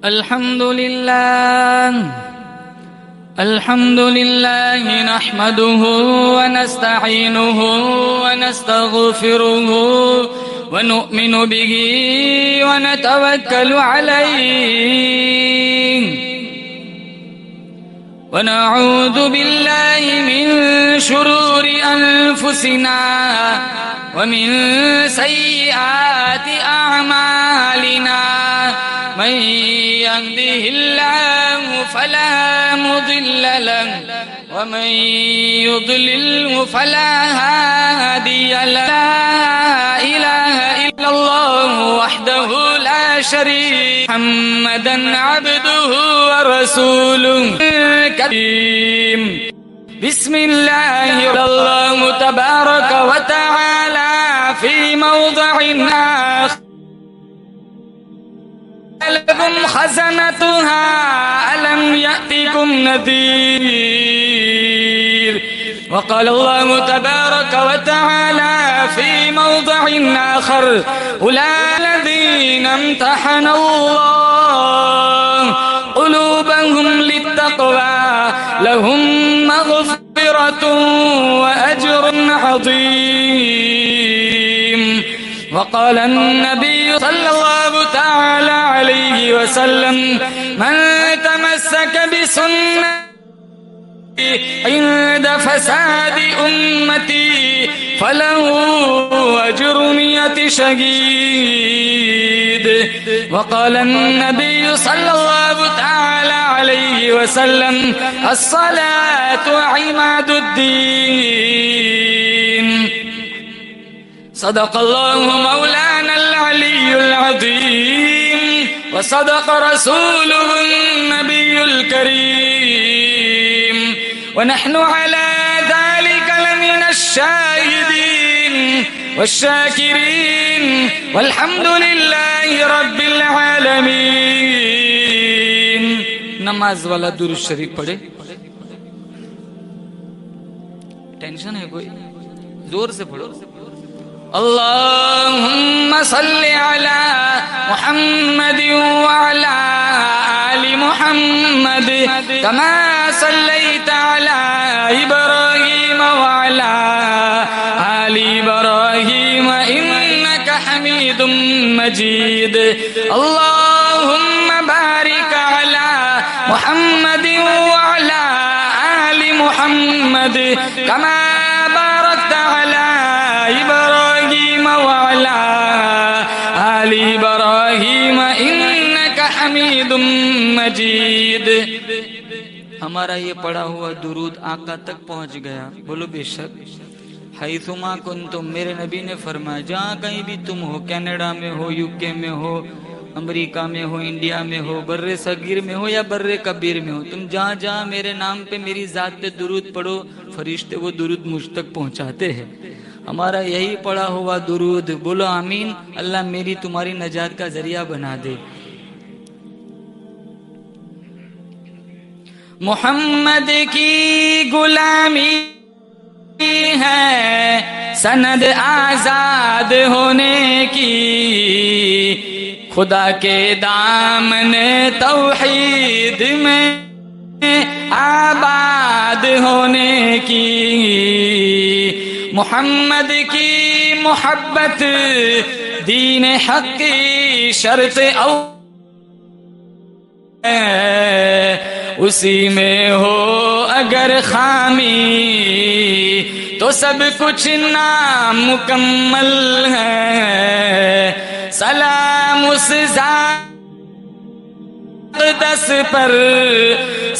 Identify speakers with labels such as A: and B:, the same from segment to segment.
A: الحمد لله نحمده ونستعينه ونستغفره ونؤمن به ونتوكل عليه ونعوذ بالله من شرور أنفسنا ومن سيئات أعمالنا من يهده الله فلا مضل له ومن يضلله فلا هادي له لا إله إلا الله وحده لا شريك له محمدا عبده ورسوله كريم بسم الله الله تبارك وتعالى في موضع آخر لكم خزنتها ألم يأتكم نذير وقال الله تبارك وتعالى في موضع آخر أولئك الذين امتحن الله قلوبهم للتقوى لهم مغفرة وأجر عظيم وقال النبي صلى الله تعالى عليه وسلم من تمسك بسنة عند فساد أمتي فله أجر 100 شهيد وقال النبي صلى الله تعالى عليه وسلم الصلاة عماد الدين صدق الله مولانا العلي العظيم وصدق رسوله النبي الكريم ونحن على ذلك لمن الشاهدين والشاكرين والحمد لله رب العالمين. نماز والا درود شریف پڑھے. ٹینشن ہے کوئی؟ زور سے پڑھو. اللهم صل على محمد وعلى آل محمد كما صليت على إبراهيم وعلى آل إبراهيم إنك حميد مجيد. اللهم بارك على محمد وعلى آل محمد كما باركت على إبراهيم وعلى آل إبراهيم إنك حميد مجيد. ہمارا یہ پڑھا ہوا درود آقا تک پہنچ گیا. بولو بے شک. حیثما کنتم، میرے نبی نے فرمایا جہاں کہیں بھی تم ہو، کینیڈا میں ہو، UK میں ہو، امریکہ میں ہو، انڈیا میں ہو، بر صغیر میں ہو یا بر کبیر میں ہو، تم جہاں جہاں میرے نام پہ میری ذات پہ درود پڑھو، فرشتے وہ درود مجھ تک پہنچاتے ہیں. ہمارا یہی پڑھا ہوا درود، بولو آمین. اللہ میری تمہاری نجات کا ذریعہ بنا دے. محمد کی غلامی ہے سند آزاد ہونے کی، خدا کے دامن توحید میں آباد ہونے کی. محمد کی محبت دین حق کی شرط اسی میں ہو اگر خامی تو سب کچھ نامکمل ہے. سلام اس ذات اقدس پر،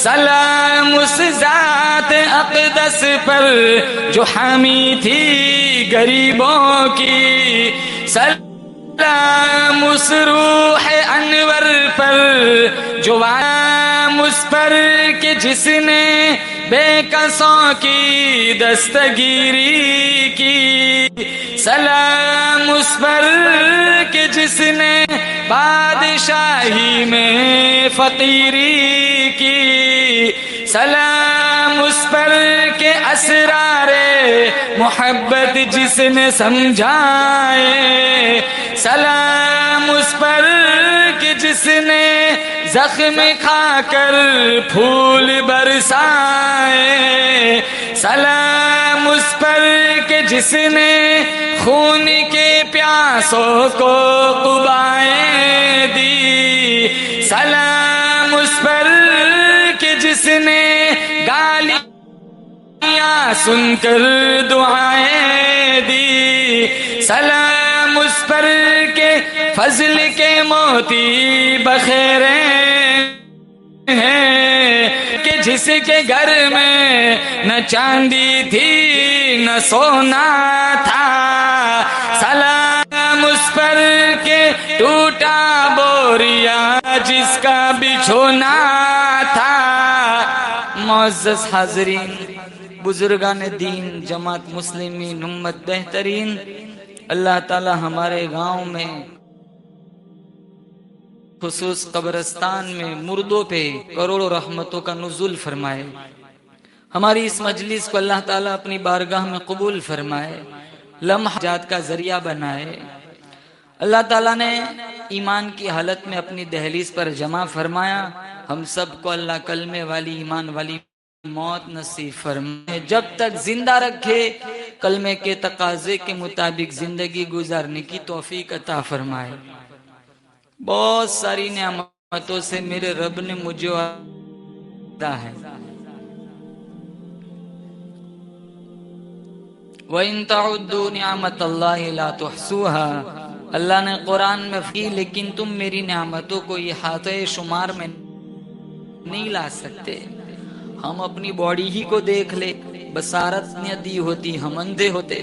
A: سلام اس ذات اقدس پر جو حامی تھی غریبوں کی. سلام اس روح انور پر جو وام اس پر کہ جس نے بے کسوں کی دستگیری کی. سلام اس پر کہ جس نے بادشاہی میں فقیری کی. سلام اس پر کہ اسرار محبت جس نے سمجھائے، سلام اس پر کہ جس نے زخم کھا کر پھول برسائے، سلام اس پر کہ جس نے خون کے پیاسوں کو قبائیں دی، سلام اس پر کہ جس نے گالیاں سن کر دعائیں دی، سلام اس پر کہ فضل کے موتی بخیرے ہیں، کہ جس کے گھر میں نہ چاندی تھی نہ سونا تھا، سلام اس پر کہ ٹوٹا بوریا جس کا بچھونا تھا۔ معزز حاضرین، بزرگان دین، جماعت مسلمین، امت بہترین، اللہ تعالی ہمارے گاؤں میں خصوص قبرستان میں مردوں پہ کروڑوں رحمتوں کا نزول فرمائے، ہماری اس مجلس کو اللہ تعالیٰ اپنی بارگاہ میں قبول فرمائے، لمحات کا ذریعہ بنائے۔ اللہ تعالیٰ نے ایمان کی حالت میں اپنی دہلیز پر جمع فرمایا، ہم سب کو اللہ کلمے والی ایمان والی موت نصیب فرمائے، جب تک زندہ رکھے کلمے کے تقاضے کے مطابق زندگی گزارنے کی توفیق عطا فرمائے۔ بہت ساری نعمتوں سے میرے رب نے مجھے عطا ہے۔ وَإِن تَعُدُّوا نِعْمَتَ اللَّهِ لَا تُحْصُوهَا، اللہ نے قرآن میں فرمایا لیکن تم میری نعمتوں کو احاطہ شمار میں نہیں لا سکتے۔ ہم اپنی باڈی ہی کو دیکھ لے، بصارت نہ دی ہوتی ہم اندھے ہوتے،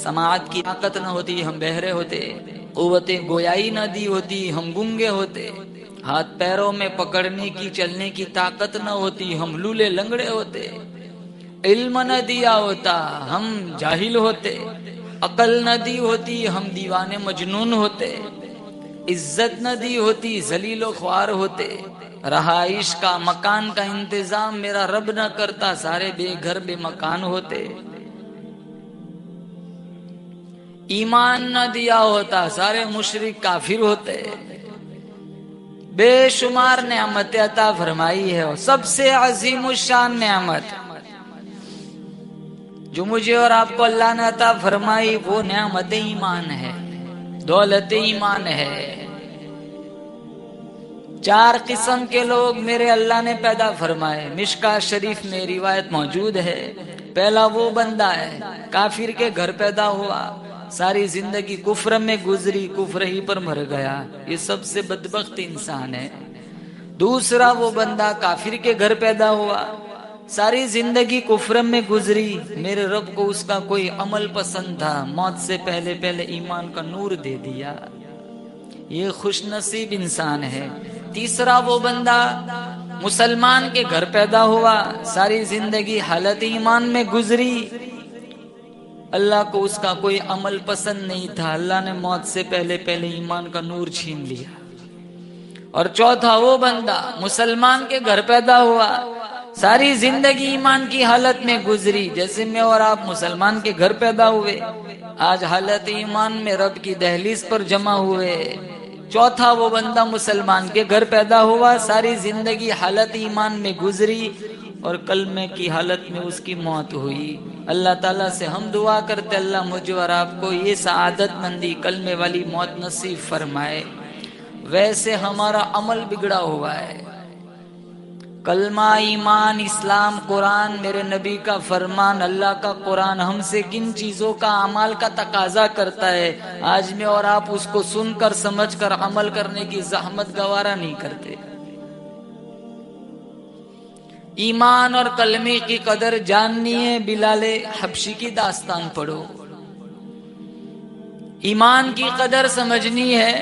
A: سماعت کی طاقت نہ ہوتی ہم بہرے ہوتے، قوت گویائی نہ دی ہوتی ہم گنگے ہوتے، ہاتھ پیروں میں پکڑنے کی چلنے کی طاقت نہ ہوتی ہم لولے لنگڑے ہوتے، علم نہ دیا ہوتا ہم جاہل ہوتے، عقل نہ دی ہوتی ہم دیوانے مجنون ہوتے، عزت نہ دی ہوتی ذلیل و خوار ہوتے، رہائش کا مکان کا انتظام میرا رب نہ کرتا سارے بے گھر بے مکان ہوتے، ایمان نہ دیا ہوتا سارے مشرک کافر ہوتے، بے شمار نعمت عطا فرمائی ہے، اور سب سے عظیم الشان نعمت جو مجھے اور آپ کو اللہ نے عطا فرمائی وہ نعمت ایمان ہے، دولت ایمان ہے۔ 4 قسم کے لوگ میرے اللہ نے پیدا فرمائے، مشکاۃ شریف میں روایت موجود ہے۔ پہلا وہ بندہ ہے کافر کے گھر پیدا ہوا، ساری زندگی کفر میں گزری، کفر ہی پر مر گیا، یہ سب سے بدبخت انسان ہے۔ دوسرا وہ بندہ کافر کے گھر پیدا ہوا، ساری زندگی کفر میں گزری، میرے رب کو اس کا کوئی عمل پسند تھا، موت سے پہلے پہلے ایمان کا نور دے دیا، یہ خوش نصیب انسان ہے۔ تیسرا وہ بندہ مسلمان کے گھر پیدا ہوا، ساری زندگی حالت ایمان میں گزری، اللہ کو اس کا کوئی عمل پسند نہیں تھا، اللہ نے موت سے پہلے پہلے ایمان کا نور چھین لیا۔ اور چوتھا وہ بندہ مسلمان کے گھر پیدا ہوا، ساری زندگی ایمان کی حالت میں گزری، جیسے میں اور آپ مسلمان کے گھر پیدا ہوئے، آج حالت ایمان میں رب کی دہلیز پر جمع ہوئے۔ چوتھا وہ بندہ مسلمان کے گھر پیدا ہوا، ساری زندگی حالت ایمان میں گزری اور کلمے کی حالت میں اس کی موت ہوئی۔ اللہ تعالیٰ سے ہم دعا کرتے اللہ مجھے اور آپ کو یہ سعادت مندی کلمے والی موت نصیب فرمائے۔ ویسے ہمارا عمل بگڑا ہوا ہے، کلمہ، ایمان، اسلام، قرآن، میرے نبی کا فرمان، اللہ کا قرآن ہم سے کن چیزوں کا اعمال کا تقاضا کرتا ہے، آج میں اور آپ اس کو سن کر سمجھ کر عمل کرنے کی زحمت گوارا نہیں کرتے۔ ایمان اور کلمے کی قدر جاننی ہے، بلال حبشی کی داستان پڑھو۔ ایمان کی قدر سمجھنی ہے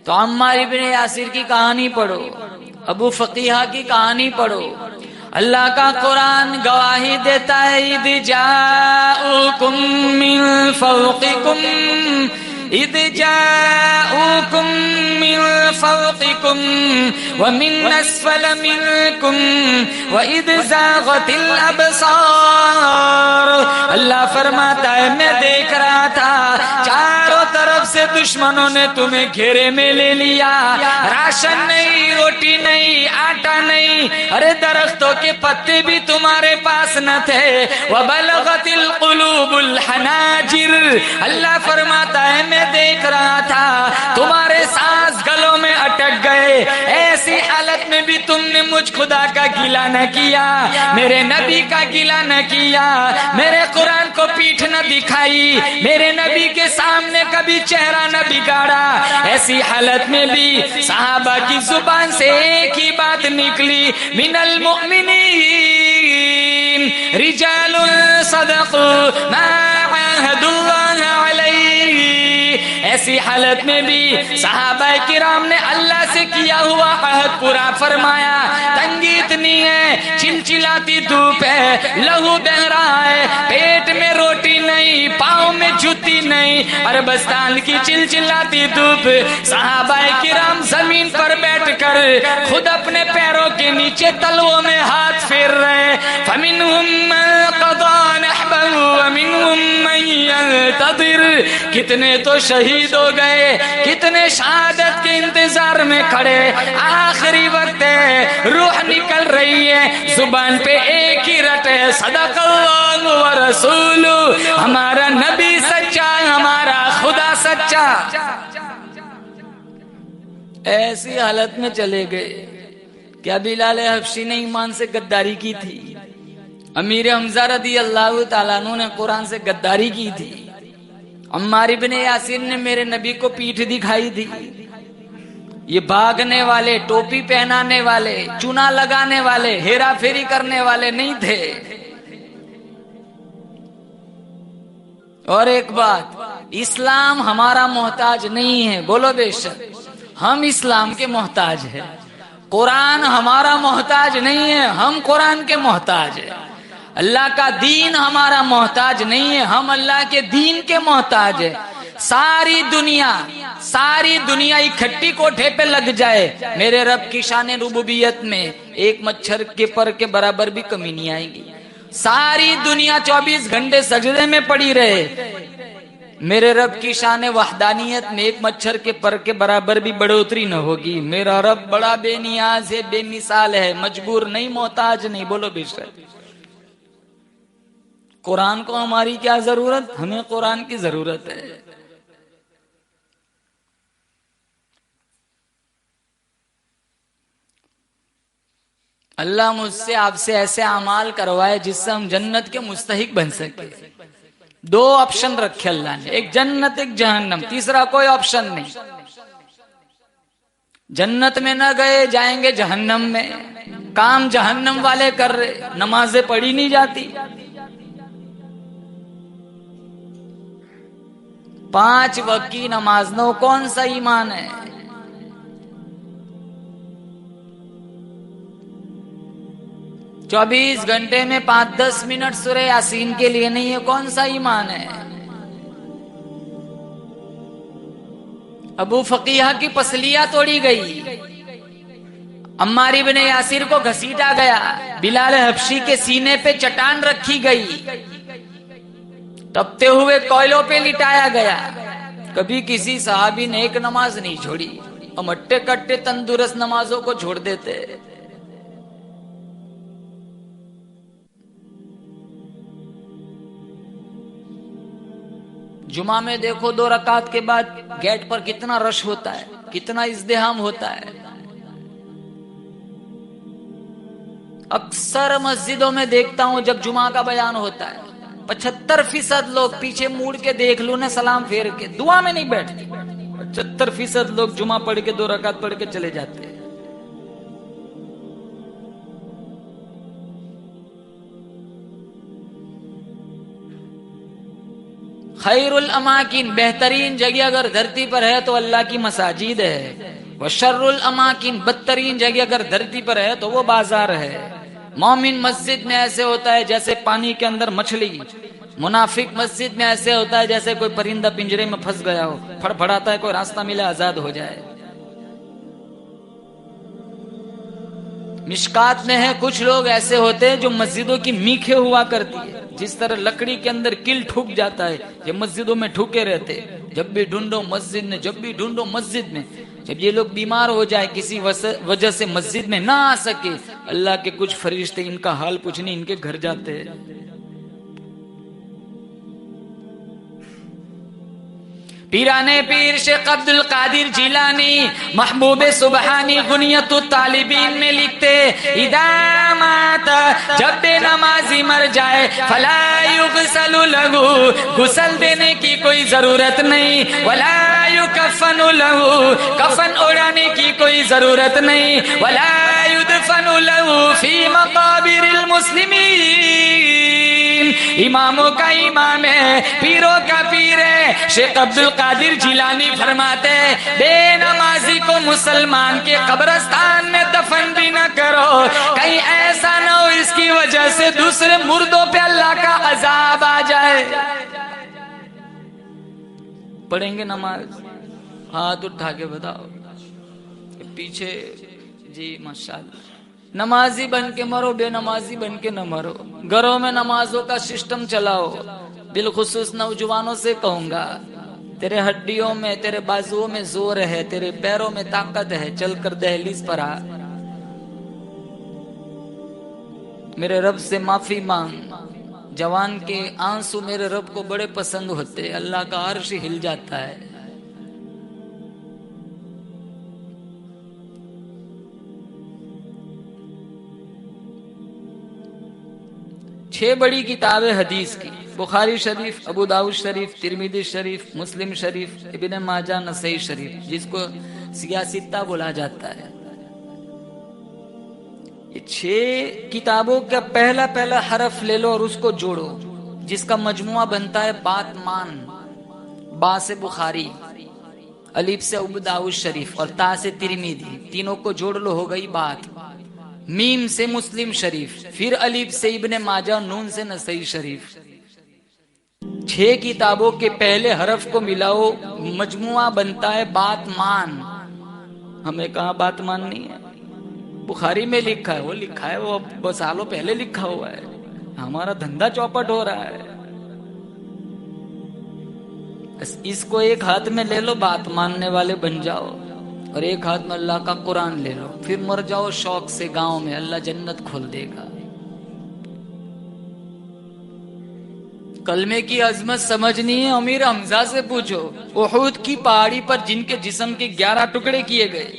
A: تو عمار ابن یاسر کی کہانی پڑھو، ابو فقیہ کی کہانی پڑھو۔ اللہ کا قرآن گواہی دیتا ہے، اذ جاءوکم من فوقکم، اذ جاءوکم من فوقکم ومن اسفل منکم واذ زاغت الابصار، اللہ فرماتا ہے میں دیکھ رہا تھا چاروں طرف سے دشمنوں نے تمہیں گھیرے میں لے لیا، راشن نہیں، روٹی نہیں، آٹا نہیں، ارے درختوں کے پتے بھی تمہارے پاس نہ تھے۔ وَبَلَغَتِ الْقُلُوبُ الْحَنَاجِرَ، اللہ فرماتا ہے میں دیکھ رہا تھا تمہارے سانس گلوں میں اٹک گئے، ایسی حالت میں بھی تم نے مجھ خدا کا گلہ نہ کیا، میرے نبی کا گلہ نہ کیا، میرے قرآن کو پیٹھ نہ دکھائی، میرے نبی کے سامنے کبھی چہرہ نہ بگاڑا۔ ایسی حالت میں بھی صحابہ کی زبان سے ایک ہی بات نکلی، من المؤمنین رجال صدقوا ما عاهدوا اللہ علیہ۔ ایسی حالت میں بھی صحابہ کرام نے اللہ سے کیا ہوا عہد پورا فرمایا۔ تنگی اتنی ہے، چلچلاتی دھوپ ہے، لہو بہ رہا ہے، پیٹ میں روٹی نہیں، پاؤں میں جوتی نہیں، عربستان کی چلچلاتی دھوپ، صحابہ کرام زمین پر بیٹھ کر خود اپنے پیروں کے نیچے تلووں میں ہاتھ پھیر رہے۔ فَمِنْهُمْ مَنْ قَضَى نَحْبَهُ وَمِنْهُمْ مَنْ يَنْتَظِرُ، کتنے تو شہید ہو گئے، کتنے شہادت کے انتظار میں کھڑے، آخری وقت ہے، روح نکل رہی ہے، زبان پہ ایک ہی رٹ ہے، صدق اللہ ورسولہ، ہمارا نبی سچا، ہمارا خدا سچا۔ ایسی حالت میں چلے گئے۔ کیا بلال حبشی نے ایمان سے غداری کی تھی؟ امیر حمزہ رضی اللہ تعالیٰ عنہ نے قرآن سے غداری کی تھی؟ عمار ابن یاسر نے میرے نبی کو پیٹھ دکھائی تھی؟ یہ بھاگنے والے، ٹوپی پہنانے والے، چونا لگانے والے، ہیرا پھیری کرنے والے نہیں تھے۔ اور ایک بات، اسلام ہمارا محتاج نہیں ہے، بولو بے شک، ہم اسلام کے محتاج ہیں۔ قرآن ہمارا محتاج نہیں ہے، ہم قرآن کے محتاج ہیں۔ اللہ کا دین ہمارا محتاج نہیں ہے، ہم اللہ کے دین کے محتاج ہیں۔ ساری دنیا اکٹھی کوٹھے پہ لگ جائے، میرے رب کی شان ربوبیت میں ایک مچھر کے پر کے برابر بھی کمی نہیں آئے گی۔ ساری دنیا 24 گھنٹے سجدے میں پڑی رہے، میرے رب کی شان وحدانیت میں ایک مچھر کے پر کے برابر بھی بڑھوتری نہ ہوگی۔ میرا رب بڑا بے نیاز ہے، بے مثال ہے، مجبور نہیں، محتاج نہیں، بولو بے شک۔ قرآن کو ہماری کیا ضرورت؟ ہمیں قرآن کی ضرورت ہے۔ اللہ مجھ سے آپ سے ایسے اعمال کروائے جس سے ہم جنت کے مستحق بن سکے۔ 2 آپشن رکھے اللہ نے، ایک جنت ایک جہنم، تیسرا کوئی آپشن نہیں۔ جنت میں نہ گئے، جائیں گے جہنم میں۔ کام جہنم والے کر رہے، نمازیں پڑھی نہیں جاتی، 5 وقت کی نماز نو، کون سا ایمان ہے؟ چوبیس گھنٹے میں 5-10 منٹ سورہ یاسین کے لیے نہیں ہے، کون سا ایمان ہے؟ ابو فقیہ کی پسلیاں توڑی گئی، عمار ابن یاسر کو گھسیٹا گیا، بلال حبشی کے سینے پہ چٹان رکھی گئی، تپتے ہوئے کوئلوں پہ لٹایا گیا۔ کبھی کسی صحابی نے ایک نماز نہیں چھوڑی، ہم اٹے کٹے تندرست نمازوں کو چھوڑ دیتے۔ جمعہ میں دیکھو 2 رکعت کے بعد گیٹ پر کتنا رش ہوتا ہے، کتنا ازدحام ہوتا ہے۔ اکثر مسجدوں میں دیکھتا ہوں جب جمعہ کا بیان ہوتا ہے 75% لوگ پیچھے موڑ کے دیکھ لو نا، سلام پھیر کے دعا میں نہیں بیٹھتے۔ 75% لوگ جمعہ پڑھ کے 2 رکعت پڑھ کے چلے جاتے ہیں۔ خیر الاماکن، بہترین جگہ اگر دھرتی پر ہے تو اللہ کی مساجد ہے، وشر الاماکن، بدترین جگہ اگر دھرتی پر ہے تو وہ بازار ہے۔ مومن مسجد میں ایسے ہوتا ہے جیسے پانی کے اندر مچھلی، منافق مسجد میں ایسے ہوتا ہے جیسے کوئی پرندہ پنجرے میں پھنس گیا ہو، پھڑ پھڑاتا ہے کوئی راستہ ملے آزاد ہو جائے۔ مشکات میں ہے کچھ لوگ ایسے ہوتے ہیں جو مسجدوں کی میخیں ہوا کرتی ہے، جس طرح لکڑی کے اندر کل ٹھک جاتا ہے، یہ مسجدوں میں ٹھکے رہتے، جب بھی ڈھونڈو مسجد میں، جب بھی ڈھونڈو مسجد میں۔ جب یہ لوگ بیمار ہو جائے کسی وجہ سے مسجد میں نہ آ سکے، اللہ کے کچھ فرشتے ان کا حال پوچھنے ان کے گھر جاتے ہیں۔ پیرانے پیر شیخ عبد القادر جیلانی محبوب سبحانی غنیت الطالبین میں لکھتے، اذا مات، جب بے نمازی مر جائے، فلا یغسل لہ، غسل دینے کی کوئی ضرورت نہیں، ولا یکفن لہ، کفن اڑانے کی کوئی ضرورت نہیں، ولا یدفن لہ فی مقابر المسلمین، اماموں کا امام ہے، پیروں کا پیر ہے۔ شیخ عبد القادر جیلانی فرماتے ہیں، بے نمازی کو مسلمان کے قبرستان میں دفن بھی نہ کرو، کہیں ایسا نہ ہو اس کی وجہ سے دوسرے مردوں پہ اللہ کا عذاب آ جائے۔ پڑھیں گے نماز؟ ہاتھ اٹھا کے بتاؤ پیچھے۔ جی ماشاءاللہ، نمازی بن کے مرو، بے نمازی بن کے نہ مرو، گھروں میں نمازوں کا سسٹم چلاؤ۔ بالخصوص نوجوانوں سے کہوں گا، تیرے ہڈیوں میں، تیرے بازوؤں میں زور ہے، تیرے پیروں میں طاقت ہے، چل کر دہلیز پر آ، میرے رب سے معافی مانگ۔ جوان کے آنسو میرے رب کو بڑے پسند ہوتے، اللہ کا عرش ہل جاتا ہے۔ چھ بڑی کتابیں حدیث کی، بخاری شریف، ابو داؤد شریف، ترمذی شریف، مسلم شریف، ابن ماجہ، نسائی شریف، جس کو سیاستہ بولا جاتا ہے۔ یہ چھ کتابوں کا پہلا پہلا حرف لے لو اور اس کو جوڑو، جس کا مجموعہ بنتا ہے بات مان۔ با سے بخاری، الف سے ابو داؤد شریف اور تا سے ترمذی، تینوں کو جوڑ لو، ہو گئی بات۔ میم سے مسلم شریف، پھر الف سے ابن ماجہ، نون سے نسائی شریف۔ چھ کتابوں کے پہلے حرف کو ملاؤ، مجموعہ بنتا ہے بات مان۔ ہمیں کہاں بات ماننی ہے؟ بخاری میں لکھا ہے، وہ لکھا ہے، وہ سالوں پہلے لکھا ہوا ہے، ہمارا دھندا چوپٹ ہو رہا ہے۔ اس کو ایک ہاتھ میں لے لو، بات ماننے والے بن جاؤ، اور ایک ہاتھ میں اللہ کا قرآن لے لو، پھر مر جاؤ شوق سے گاؤں میں، اللہ جنت کھول دے گا۔ کلمے کی عظمت سمجھنی ہے، امیر حمزہ سے پوچھو، احد کی پہاڑی پر جن کے جسم کے 11 ٹکڑے کیے گئے،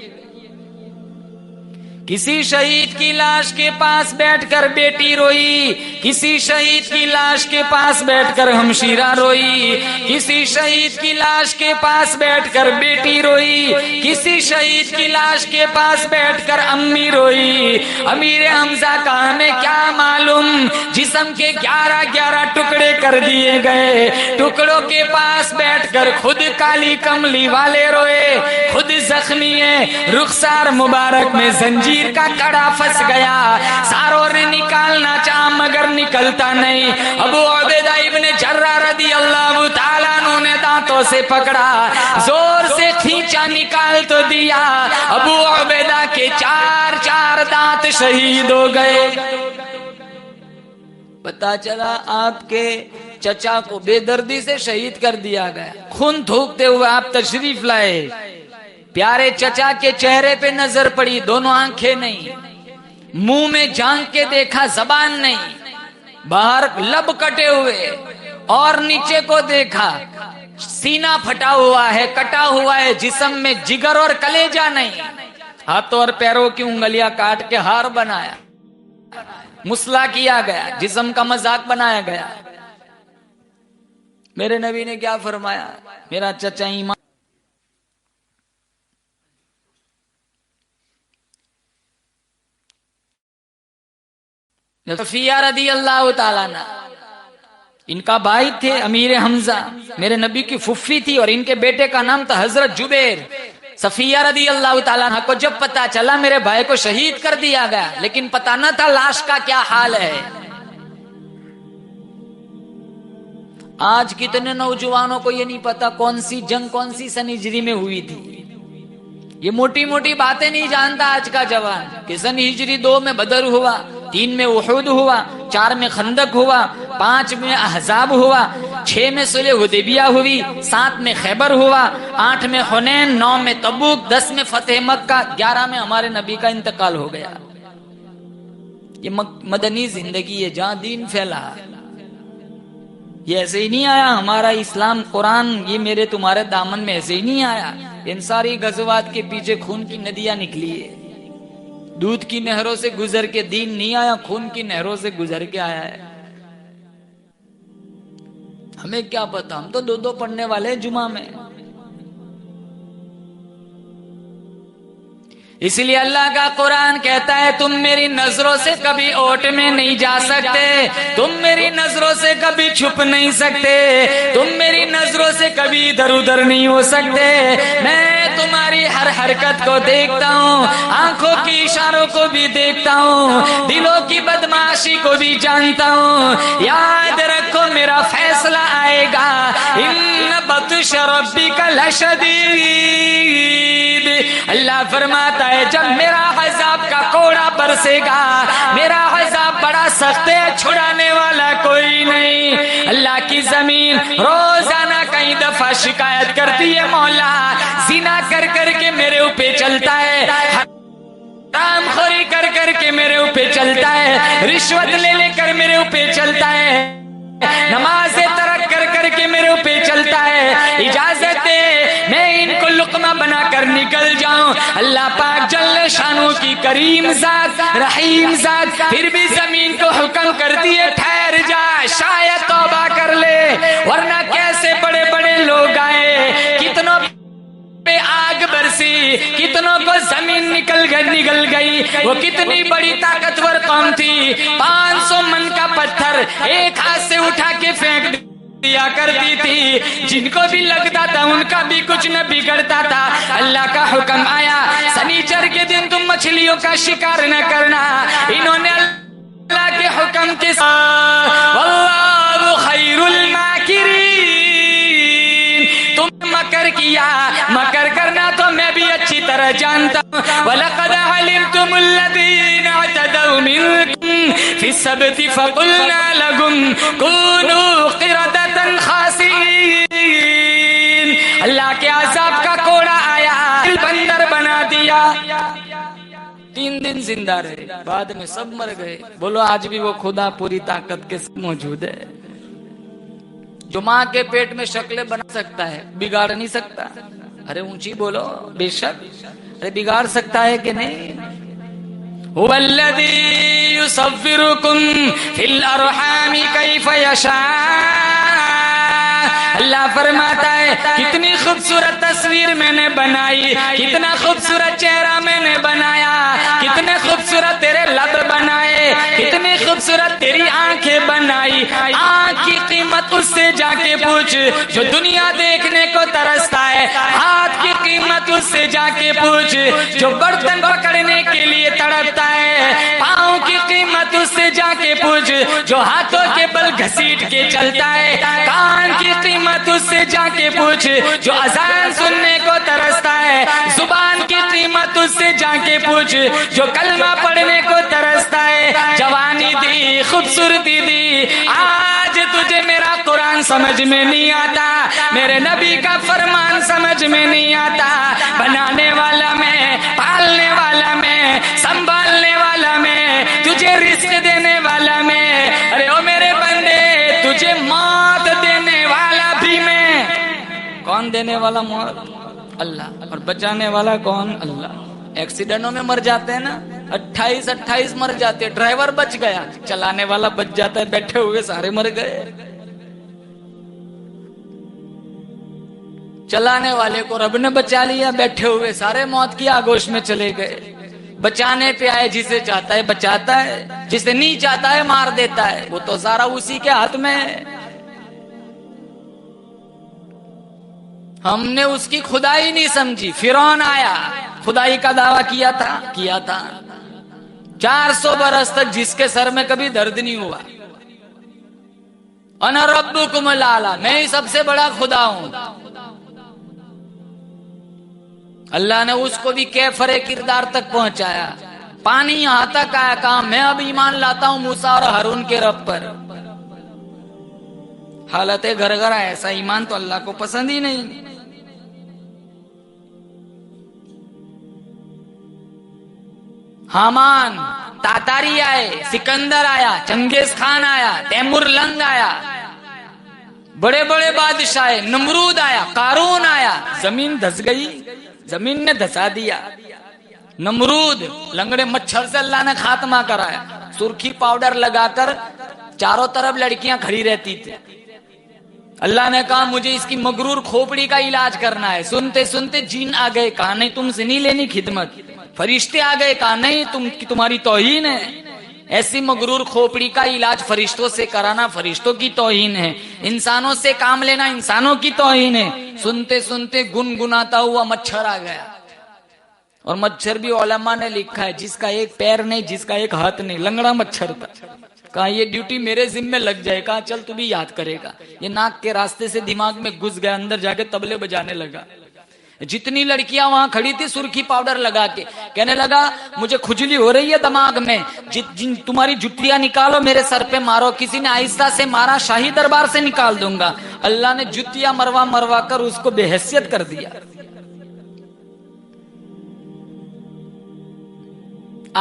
A: کسی شہید کی لاش کے پاس بیٹھ کر بیٹی روئی، کسی شہید کی لاش کے پاس بیٹھ کر ہمشیرہ روئی، کسی شہید کی لاش کے پاس بیٹھ کر بیٹی روئی، کسی شہید کی لاش کے پاس بیٹھ کر امی روئی۔ امیر حمزہ کا ہمیں کیا معلوم، جسم کے 11 ٹکڑے کر دیے گئے، ٹکڑوں کے پاس بیٹھ کر خود کالی کملی والے روئے، خود زخمی ہے، رخسار مبارک میں زنجیر کا کڑا پھنس گیا، ساروں نے نکالنا چاہا مگر نکلتا نہیں۔ ابو عبیدہ ابن جراح رضی اللہ تعالیٰ عنہ نے دانتوں سے پکڑا، زور سے کھینچا، نکال تو دیا، ابو عبیدہ کے 4 دانت شہید ہو گئے۔ پتا چلا آپ کے چچا کو بے دردی سے شہید کر دیا گیا، خون تھوکتے ہوئے آپ تشریف لائے، پیارے چچا کے چہرے پہ نظر پڑی، دونوں آنکھیں نہیں، منہ میں جھانک کے دیکھا، زبان نہیں، باہر لب کٹے ہوئے، اور نیچے کو دیکھا، سینہ پھٹا ہوا ہے، کٹا ہوا ہے، جسم میں جگر اور کلیجہ نہیں، ہاتھوں اور پیروں کی انگلیاں کاٹ کے ہار بنایا، مسلح کیا گیا، جسم کا مذاق بنایا گیا۔ میرے نبی نے کیا فرمایا؟ میرا چچا ایمان صفیہ رضی اللہ تعالیٰ عنہ، ان کا بھائی تھے امیر حمزہ، میرے نبی کی پھوپھی تھی، اور ان کے بیٹے کا نام تھا حضرت جبیر۔ صفیہ رضی اللہ تعالیٰ عنہ کو جب پتا چلا میرے بھائی کو شہید کر دیا گیا، لیکن پتا نہ تھا لاش کا کیا حال ہے۔ آج کتنے نوجوانوں کو یہ نہیں پتا کون سی جنگ کون سی سن ہجری میں ہوئی تھی، یہ موٹی موٹی باتیں نہیں جانتا آج کا جوان کہ سن ہجری 2 میں بدر ہوا، 3 میں احد ہوا، 4 میں خندق ہوا، 5 میں احزاب ہوا، 6 میں صلح حدیبیہ ہوئی، 7 میں خیبر ہوا، 8 میں حنین، 9 میں تبوک، 10 میں فتح مکہ، 11 میں ہمارے نبی کا انتقال ہو گیا۔ یہ مدنی زندگی ہے جہاں دین پھیلا۔ یہ ایسے ہی نہیں آیا ہمارا اسلام قرآن، یہ میرے تمہارے دامن میں ایسے ہی نہیں آیا۔ ان ساری غزوات کے پیچھے خون کی ندیاں نکلی ہے۔ دودھ کی نہروں سے گزر کے دین نہیں آیا، خون کی نہروں سے گزر کے آیا ہے۔ ہمیں کیا پتا، ہم تو 2 پڑھنے والے ہیں جمعہ میں۔ اس لیے اللہ کا قرآن کہتا ہے تم میری نظروں سے کبھی اوٹ میں نہیں جا سکتے، تم میری نظروں سے کبھی چھپ نہیں سکتے، تم میری نظروں سے کبھی ادھر ادھر نہیں ہو سکتے۔ میں تمہاری ہر حرکت کو دیکھتا ہوں، آنکھوں کی اشاروں کو بھی دیکھتا ہوں، دلوں کی بدمعاشی کو بھی جانتا ہوں۔ یاد رکھو میرا فیصلہ آئے گا، ان بطش ربک لشدید۔ اللہ فرماتا ہے جب میرا عذاب کا کوڑا برسے گا، میرا عذاب بڑا سخت ہے، چھڑانے والا کوئی نہیں۔ اللہ کی زمین روزانہ کئی دفعہ شکایت کرتی ہے، مولا زنا کر کر کے میرے اوپر چلتا ہے، حرام خوری کر کر کے میرے اوپر چلتا ہے، رشوت لے لے کر میرے اوپر چلتا ہے، نماز ترک کر کر کے میرے اوپر چلتا ہے، اجازت دے میں ان کو لقمہ بنا کر نکل جاؤں۔ اللہ پاک جل شانو کی کریم ذات، رحیم ذات پھر بھی زمین کو حکم کرتی ہے ٹھہر جا، شاید توبہ کر لے، ورنہ کیسے بڑے بڑے لوگ آئے، کتنوں پہ آگ برسی، کتنوں کو زمین نکل گئی، وہ کتنی بڑی طاقتور قوم تھی، 500 من کا پتھر ایک ہاتھ سے اٹھا کے پھینک دیا کرتی تھی، جن کو بھی لگتا تھا ان کا بھی کچھ نہ بگڑتا تھا۔ اللہ کا حکم آیا سنیچر کے دن تم مچھلیوں کا شکار نہ کرنا، انہوں نے اللہ کے حکم کے ساتھ واللہ خیر الماکرین، تم مکر کیا، مکر کرنا تو میں بھی اچھی طرح جانتا ہوں۔ وَلَقَدْ عَلِمْتُمُ الَّذِينَ اعْتَدَوْا مِنْكُمْ فِي السَّبْتِ فَقُلْنَا لَهُمْ كُونُوا قِرَدَةً خَاسِئِينَ۔ اللہ کے عذاب کا کوڑا آیا، بندر بنا دیا، 3 دن زندہ رہے، بعد میں سب مر گئے۔ بولو آج بھی وہ خدا پوری طاقت کے ساتھ موجود ہے، جو ماں کے پیٹ میں شکلیں بنا سکتا ہے، بگاڑ نہیں سکتا؟ ارے اونچی بولو، بے شک، ارے بگاڑ سکتا ہے کہ نہیں؟ هو الذی یصورکم فی الارحام کیف یشاء۔ اللہ فرماتا ہے کتنی خوبصورت تصویر میں نے بنائی، کتنا خوبصورت چہرہ میں نے بنایا، کتنے خوبصورت تیرے لب بنائے، کتنی خوبصورت تیری آنکھیں بنائی۔ آنکھ کی قیمت اس سے جا کے پوچھ جو دنیا دیکھنے کو ترستا ہے، ہاتھ کی قیمت اس سے جا کے پوچھ جو برتن پکڑنے کے لیے تڑپتا ہے، پاؤں کی قیمت اس سے جا کے پوچھ جو ہاتھوں کے بل گھسیٹ کے چلتا ہے، کان کی قیمت اس سے جا کے پوچھ جو اذان سننے کو ترستا ہے، زبان کی قیمت اس سے جا کے پوچھ جو کلمہ پڑھنے کو ترستا ہے۔ جوانی دی، خوبصورتی دی، آج تجھے میرا قرآن سمجھ میں نہیں آتا، میرے نبی کا فرمان سمجھ میں نہیں آتا، بنانے والا میں، پالنے والا میں، سنبھالنے والا میں، تجھے رزق دینے والا میں، ارے او میرے بندے تجھے موت دینے والا بھی میں۔ کون دینے والا موت؟ اللہ۔ اور بچانے والا کون؟ اللہ۔ ایکسیڈنٹوں میں مر جاتے ہیں نا، 28 مر جاتے، ڈرائیور بچ گیا، چلانے والا بچ جاتا ہے، بیٹھے ہوئے سارے مر گئے۔ چلانے والے کو رب نے بچا لیا، بیٹھے ہوئے سارے موت کی آگوش میں چلے گئے۔ بچانے پہ آئے، جسے چاہتا ہے بچاتا ہے، جسے نہیں چاہتا ہے مار دیتا ہے، وہ تو سارا اسی کے ہاتھ میں ہے۔ ہم نے اس کی خدائی نہیں سمجھی، فرعون آیا، خدائی کا دعویٰ کیا تھا 400 برس تک جس کے سر میں کبھی درد نہیں ہوا۔ انا ربکم الاعلی، میں ہی سب سے بڑا خدا ہوں۔ اللہ نے اس کو بھی کیفر کردار تک پہنچایا. پانی یہاں تک آیا, کہا میں اب ایمان لاتا ہوں موسیٰ اور ہارون کے رب پر. حالت گھر گھر ایسا ایمان تو اللہ کو پسند ہی نہیں. حامان, تاتاری آئے, سکندر آیا, چنگیز خان آیا, تیمور لنگ آیا, بڑے بڑے بادشاہ, نمرود آیا, قارون آیا. زمین دھس گئی, زمین نے دھسا دیا. نمرود لنگڑے مچھر سے اللہ نے خاتمہ کرایا. سرخی پاؤڈر لگا کر چاروں طرف لڑکیاں کھڑی رہتی تھی. اللہ نے کہا مجھے اس کی مغرور کھوپڑی کا علاج کرنا ہے. سنتے سنتے جین آ گئے, کہا نہیں تم سے نہیں لینی خدمت. فرشتے آ گئے, کہا نہیں تمہاری توہین ہے. ایسی مغرور کھوپڑی کا علاج فرشتوں سے کرانا فرشتوں کی توہین ہے, انسانوں سے کام لینا انسانوں کی توہین ہے. سنتے سنتے گنگناتا ہوا مچھر آ گیا. اور مچھر بھی علماء نے لکھا ہے جس کا ایک پیر نہیں, جس کا ایک ہاتھ نہیں, لنگڑا مچھر تھا. کہا یہ ڈیوٹی میرے ذمہ لگ جائے. کہا چل تو بھی یاد کرے گا. یہ ناک کے راستے سے دماغ میں گھس گیا, اندر جا کے طبلے بجانے لگا. جتنی لڑکیاں وہاں کھڑی تھی سرخی پاؤڈر لگا کے کہنے لگا مجھے کھجلی ہو رہی ہے دماغ میں, تمہاری جتیاں نکالو میرے سر پہ مارو. کسی نے آہستہ سے مارا, شاہی دربار سے نکال دوں گا. اللہ نے جتیاں مروا کر اس کو بے حیثیت کر دیا.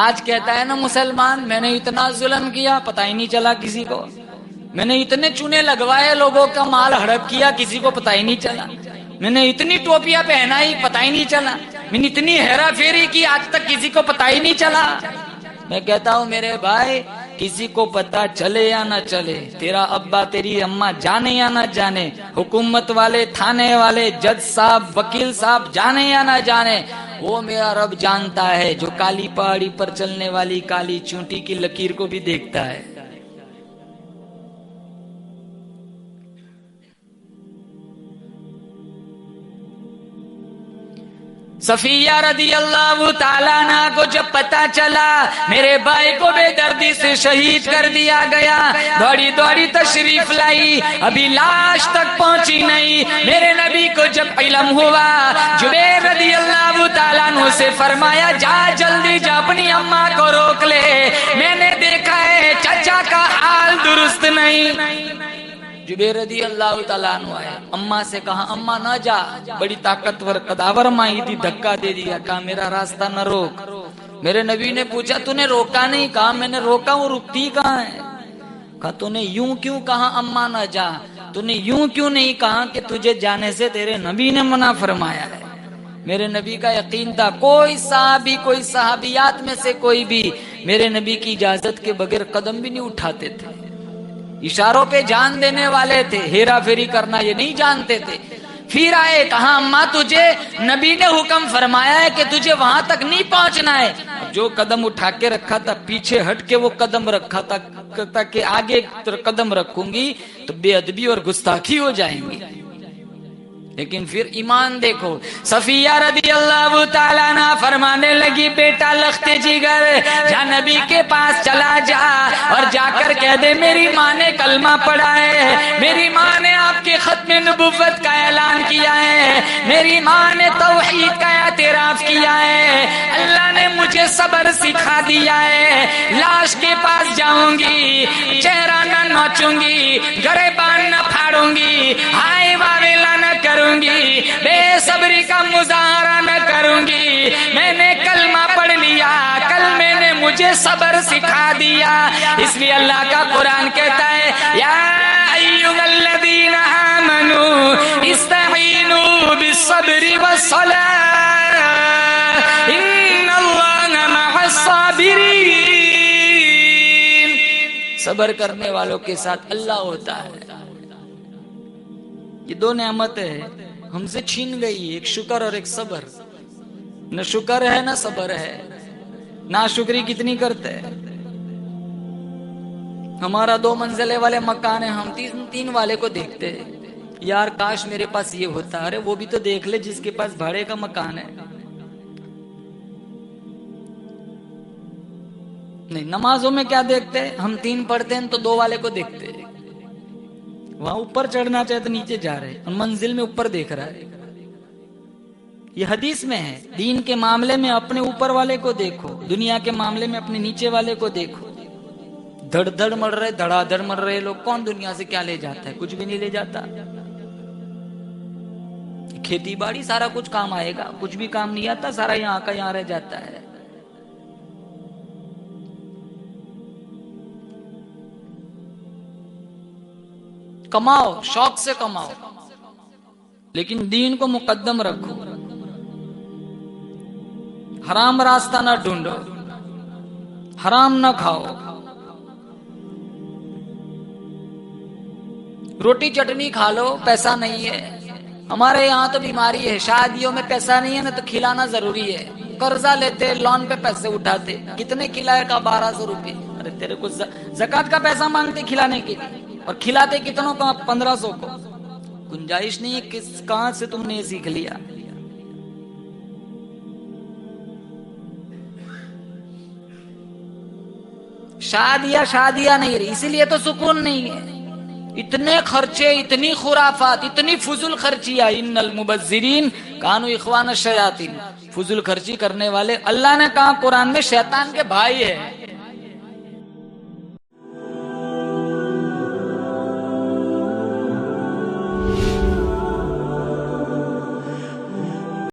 A: آج کہتا ہے نا مسلمان میں نے اتنا ظلم کیا پتہ ہی نہیں چلا کسی کو, میں نے اتنے چونے لگوائے, لوگوں کا مال ہڑپ کیا, کسی کو پتہ ہی نہیں چلا. میں نے اتنی ٹوپیاں پہنائی, پتہ ہی نہیں چلا. میں نے اتنی ہیرا پھیری کی, آج تک کسی کو پتہ ہی نہیں چلا. میں کہتا ہوں میرے بھائی کسی کو پتہ چلے یا نہ چلے, تیرا ابا تیری اماں جانے یا نہ جانے, حکومت والے, تھانے والے, جج صاحب, وکیل صاحب جانے یا نہ جانے, وہ میرا رب جانتا ہے جو کالی پہاڑی پر چلنے والی کالی چونٹی کی لکیر کو بھی دیکھتا ہے. صفیہ رضی اللہ تعالیٰ عنہ کو جب پتا چلا میرے بھائی کو بے دردی سے شہید کر دیا گیا, دوڑی دوڑی تشریف لائی, ابھی لاش تک پہنچی نہیں. میرے نبی کو جب علم ہوا جبیر رضی اللہ تعالیٰ عنہ سے فرمایا جا جلدی جا اپنی اماں کو روک لے, میں نے دیکھا ہے چچا کا حال درست نہیں. جبیر رضی اللہ تعالیٰ عنہ آئے, اماں سے کہا اماں نہ جا, بڑی طاقتور قداور مائی تھی, دھکا دے دیا. کہا میرا راستہ نہ روک. میرے نبی نے پوچھا تو نے روکا نہیں؟ کہا میں نے روکا, وہ رکتی کہاں ہے. کہا تو نے یوں کیوں کہا اماں نہ جا, تو نے یوں کیوں نہیں کہا کہ تجھے جانے سے تیرے نبی نے منع فرمایا ہے. میرے نبی کا یقین تھا کوئی صحابی, کوئی صحابیات میں سے کوئی بھی میرے نبی کی اجازت کے بغیر قدم بھی نہیں اٹھاتے تھے. اشاروں پہ جان دینے والے تھے, ہیرا پھیری کرنا یہ نہیں جانتے تھے. پھر آئے, کہا اماں تجھے نبی نے حکم فرمایا ہے کہ تجھے وہاں تک نہیں پہنچنا ہے. جو قدم اٹھا کے رکھا تھا پیچھے ہٹ کے وہ قدم رکھا تھا کہ آگے قدم رکھوں گی تو بے ادبی اور گستاخی ہو جائیں گی. لیکن پھر ایمان دیکھو, صفیہ رضی اللہ تعالیٰ عنہ فرمانے لگی بیٹا لخت جگر جا نبی کے پاس چلا جا اور جا کر کہہ دے میری ماں نے کلمہ پڑھا ہے, میری ماں نے آپ کے ختم نبوت کا اعلان کیا ہے, میری ماں نے توحید کا اعتراف کیا ہے, اللہ نے مجھے صبر سکھا دیا ہے. لاش کے پاس جاؤں گی, چہرہ نہ نوچوں گی, گریبان نہ پھاڑوں گی, ہائے واویلا نہ کروں گی, بے صبری کا مظاہرہ نہ کروں گی. میں نے کلمہ پڑھ لیا, کلمے نے مجھے صبر سکھا دیا. اس لیے اللہ کا قرآن کہتا ہے یا ایھا الذین آمنوا استعینوا بالصبر والصلاۃ ان اللہ مع الصابرین. صبر کرنے والوں کے ساتھ اللہ ہوتا ہے. یہ دو نعمتیں ہم سے چھین گئی, ایک شکر اور ایک صبر. نہ شکر ہے نہ صبر ہے, ناشکری کتنی کرتے ہیں. ہمارا 2 منزلے والے مکان ہے, ہم 3 والے کو دیکھتے ہیں, یار کاش میرے پاس یہ ہوتا. ارے وہ بھی تو دیکھ لے جس کے پاس بھاڑے کا مکان ہے. نہیں, نمازوں میں کیا دیکھتے ہیں ہم 3 پڑھتے ہیں تو 2 والے کو دیکھتے ہیں. وہاں اوپر چڑھنا چاہے تو نیچے جا رہے, اور منزل میں اوپر دیکھ رہا ہے. یہ حدیث میں ہے، دین کے معاملے میں اپنے اوپر والے کو دیکھو، دنیا کے معاملے میں اپنے نیچے والے کو دیکھو۔ دھڑ دھڑ مر رہے، دھڑا دھڑ مر رہے لوگ، کون دنیا سے کیا لے جاتا ہے؟ کچھ بھی نہیں لے جاتا۔ کھیتی باڑی سارا کچھ کام آئے گا، کچھ بھی کام نہیں آتا، سارا یہاں کا یہاں رہ جاتا ہے۔ کماؤ، شوق سے کماؤ، لیکن دین کو مقدم رکھو۔ حرام راستہ نہ ڈھونڈو، حرام نہ کھاؤ۔ روٹی چٹنی کھا لو، پیسہ نہیں ہے۔ ہمارے یہاں تو بیماری ہے، شادیوں میں پیسہ نہیں ہے نا تو کھلانا ضروری ہے، قرضہ لیتے، لون پہ پیسے اٹھاتے۔ کتنے کھلائے کا؟ 1200 روپے۔ ارے تیرے کو زکات کا پیسہ مانگتے کھلانے کے لیے، اور کھلاتے کتنوں کا؟ 1500 کو۔ گنجائش نہیں ہے، کہاں سے تم نے یہ سیکھ لیا؟ شادیاں نہیں رہی، اسی لیے تو سکون نہیں ہے۔ اتنے خرچے، اتنی خرافات، اتنی فضول خرچیاں۔ ان المبذرین کانوا اخوان الشیاطین، فضول خرچی کرنے والے اللہ نے کہا قرآن میں شیطان کے بھائی ہے۔